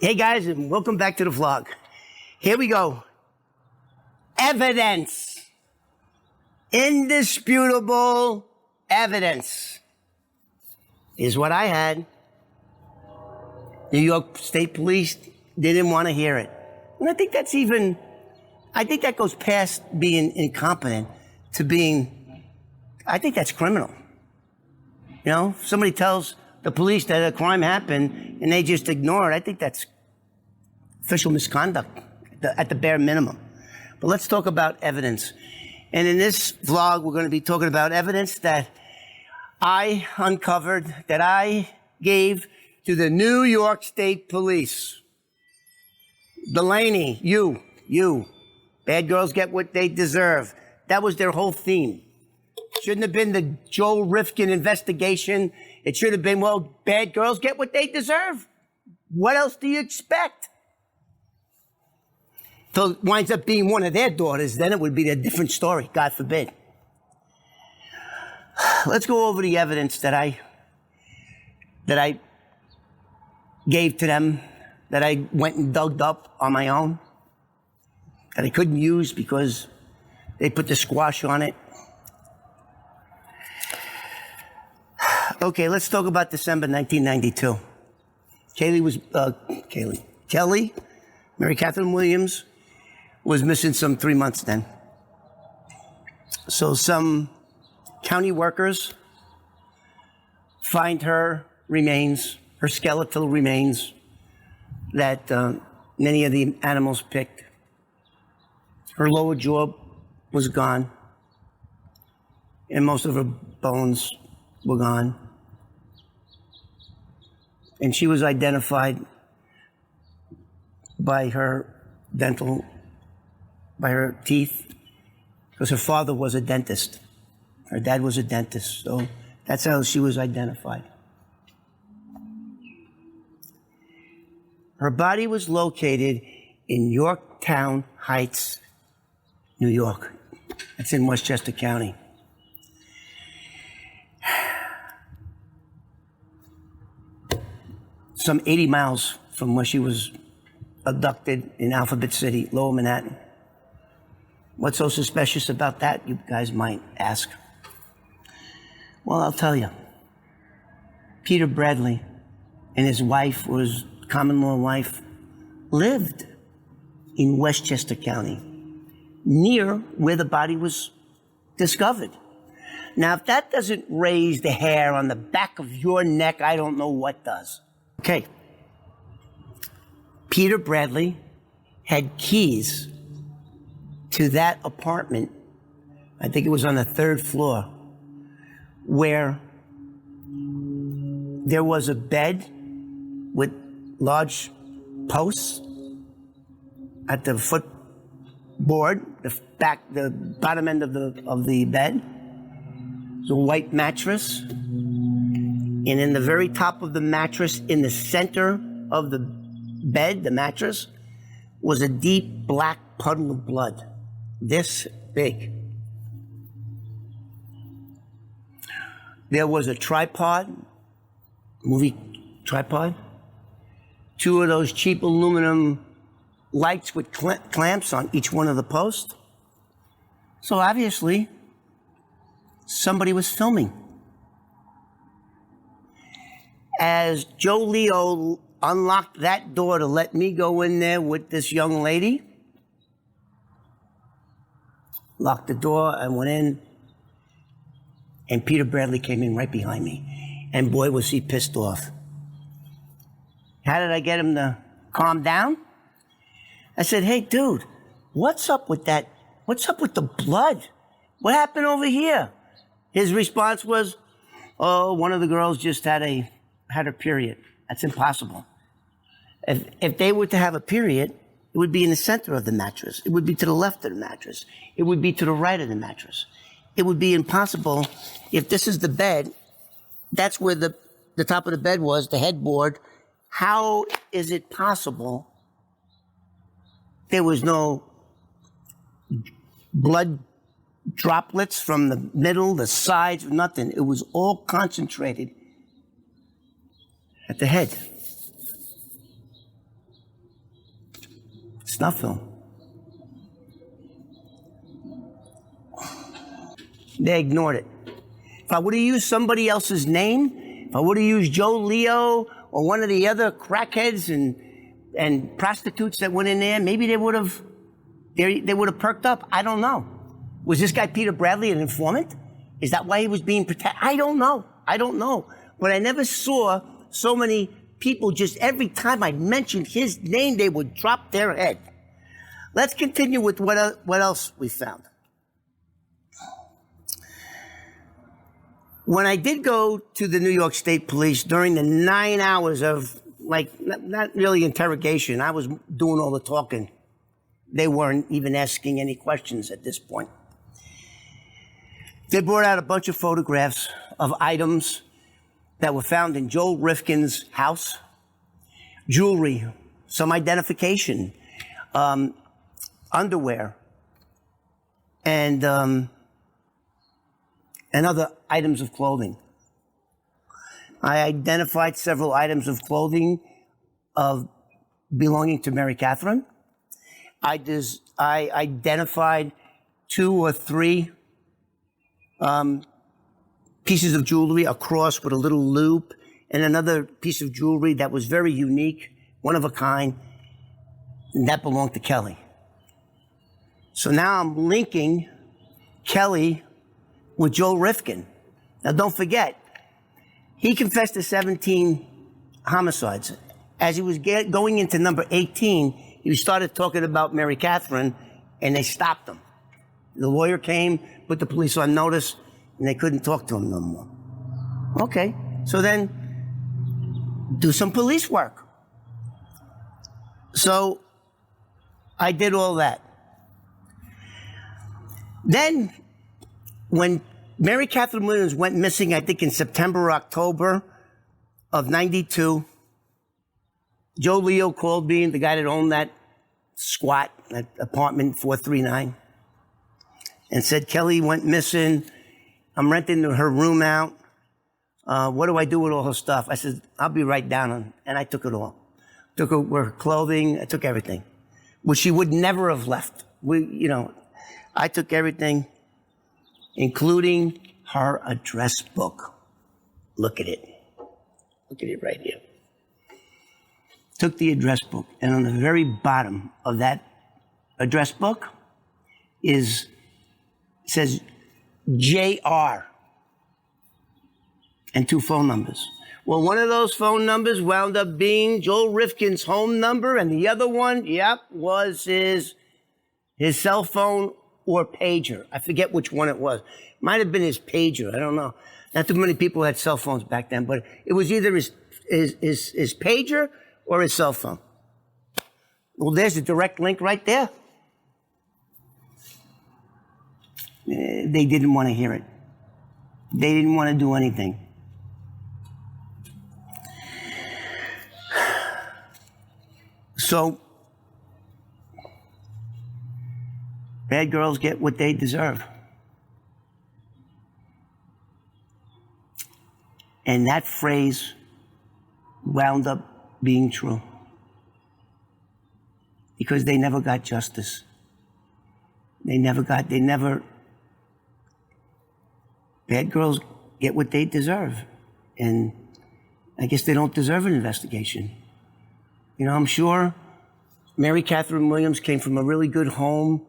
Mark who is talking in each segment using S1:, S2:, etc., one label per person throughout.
S1: Hey guys, and welcome back to the vlog. Here we go. Evidence. Indisputable evidence is what I had. New York State Police didn't want to hear it. And I think that goes past being incompetent to being, I think that's criminal. You know, if somebody tells the police that a crime happened and they just ignore it, I think that's official misconduct at the bare minimum. But let's talk about evidence. And in this vlog, we're going to be talking about evidence that I uncovered, that I gave to the New York State Police. Delaney, you. Bad girls get what they deserve. That was their whole theme. Shouldn't have been the Joe Rifkin investigation. It should have been, well, bad girls get what they deserve. What else do you expect? So it winds up being one of their daughters, then it would be a different story, God forbid. Let's go over the evidence that I gave to them, that I went and dug up on my own, that I couldn't use because they put the squash on it. Okay, let's talk about December 1992. Kelly, Mary Cathrine Williams, was missing some 3 months then. So some county workers find her remains, her skeletal remains that many of the animals picked. Her lower jaw was gone, and most of her bones were gone. And she was identified by her teeth, because her father was a dentist. Her dad was a dentist, so that's how she was identified. Her body was located in Yorktown Heights, New York. That's in Westchester County. Some 80 miles from where she was abducted in Alphabet City, Lower Manhattan. What's so suspicious about that, you guys might ask? Well, I'll tell you. Peter Bradley and his wife, or his common-law wife, lived in Westchester County, near where the body was discovered. Now, if that doesn't raise the hair on the back of your neck, I don't know what does. Okay. Peter Bradley had keys to that apartment, I think it was on the 3rd floor, where there was a bed with large posts at the footboard, the bottom end of the bed. It was a white mattress, and in the very top of the mattress, in the center of the bed, the mattress, was a deep black puddle of blood, this big. There was a tripod, movie tripod, 2 of those cheap aluminum lights with clamps on each one of the posts. So obviously, somebody was filming. As Joe Leo unlocked that door to let me go in there with this young lady, locked the door, and went in, and Peter Bradley came in right behind me. And boy, was he pissed off. How did I get him to calm down? I said, hey, dude, what's up with that? What's up with the blood? What happened over here? His response was, oh, one of the girls just had her period. That's impossible. If they were to have a period, it would be in the center of the mattress. It would be to the left of the mattress. It would be to the right of the mattress. It would be impossible. If this is the bed, that's where the top of the bed was, the headboard. How is it possible there was no blood droplets from the middle, the sides, nothing? It was all concentrated at the head. snuff film. They ignored it. If I would have used somebody else's name, if I would have used Joe Leo or one of the other crackheads and prostitutes that went in there, maybe they would have perked up. I don't know. Was this guy Peter Bradley an informant? Is that why he was being protected? I don't know. But I never saw so many people, just every time I mentioned his name, they would drop their head. Let's continue with what else we found. When I did go to the New York State Police during the 9 hours of, not really interrogation, I was doing all the talking. They weren't even asking any questions at this point. They brought out a bunch of photographs of items that were found in Joel Rifkin's house. Jewelry, some identification, underwear, and other items of clothing. I identified several items of clothing belonging to Mary Cathrine. I identified 2 or 3 pieces of jewelry, a cross with a little loop, and another piece of jewelry that was very unique, one of a kind, and that belonged to Kelly. So now I'm linking Kelly with Joel Rifkin. Now don't forget, he confessed to 17 homicides. As he was going into number 18, he started talking about Mary Cathrine, and they stopped him. The lawyer came, put the police on notice, and they couldn't talk to him no more. Okay, so then do some police work. So I did all that. Then when Mary Cathrine Williams went missing, I think in September or October of 92, Joe Leo called me, the guy that owned that squat, that apartment 439, and said, Kelly went missing. I'm renting her room out. What do I do with all her stuff? I said, I'll be right down on, and I took it all. Took her clothing, I took everything, which she would never have left. I took everything, including her address book. Look at it. Look at it right here. Took the address book, and on the very bottom of that address book says JR and 2 phone numbers. Well, one of those phone numbers wound up being Joel Rifkin's home number, and the other one, was his cell phone or pager. I forget which one it was. Might have been his pager. I don't know. Not too many people had cell phones back then, but it was either his pager or his cell phone. Well, there's a direct link right there. They didn't want to hear it. They didn't want to do anything. So, bad girls get what they deserve. And that phrase wound up being true. Because they never got justice. Bad girls get what they deserve. And I guess they don't deserve an investigation. I'm sure Mary Cathrine Williams came from a really good home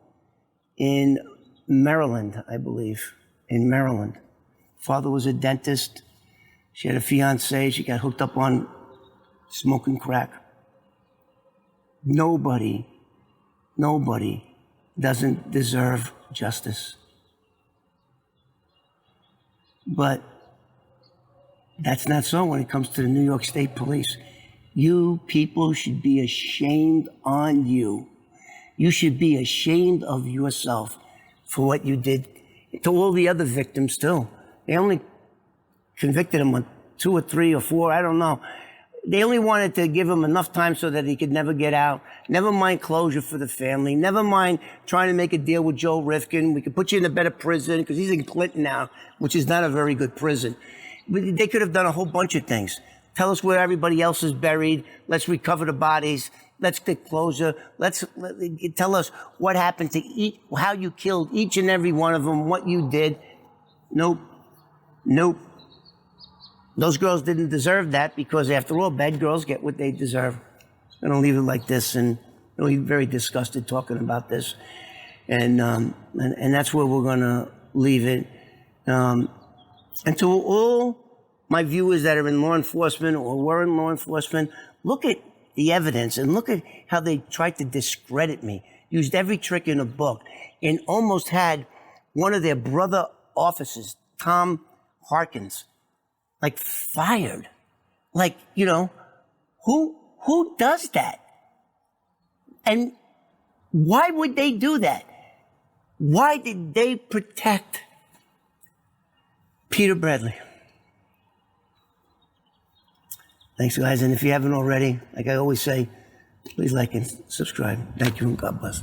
S1: in Maryland, I believe, in Maryland. Father was a dentist. She had a fiance. She got hooked up on smoking crack. Nobody doesn't deserve justice. But that's not so when it comes to the New York State Police. You people should be ashamed on you. You should be ashamed of yourself for what you did to all the other victims too. They only convicted him on 2 or 3 or 4, I don't know. They only wanted to give him enough time so that he could never get out. Never mind closure for the family. Never mind trying to make a deal with Joel Rifkin. We could put you in a better prison because he's in Clinton now, which is not a very good prison. But they could have done a whole bunch of things. Tell us where everybody else is buried. Let's recover the bodies. let's get closer. Tell us what happened to how you killed each and every one of them, what you did. Nope. Those girls didn't deserve that because, after all, bad girls get what they deserve. I'm going to leave it like this, and I'll be very disgusted talking about this. And that's where we're going to leave it. And to all my viewers that are in law enforcement or were in law enforcement, look at the evidence and look at how they tried to discredit me, used every trick in the book, and almost had one of their brother officers, Tom Harkins, like fired. Like, you know, who does that? And why would they do that? Why did they protect Peter Bradley? Thanks, guys. And if you haven't already, like I always say, please like and subscribe. Thank you, and God bless.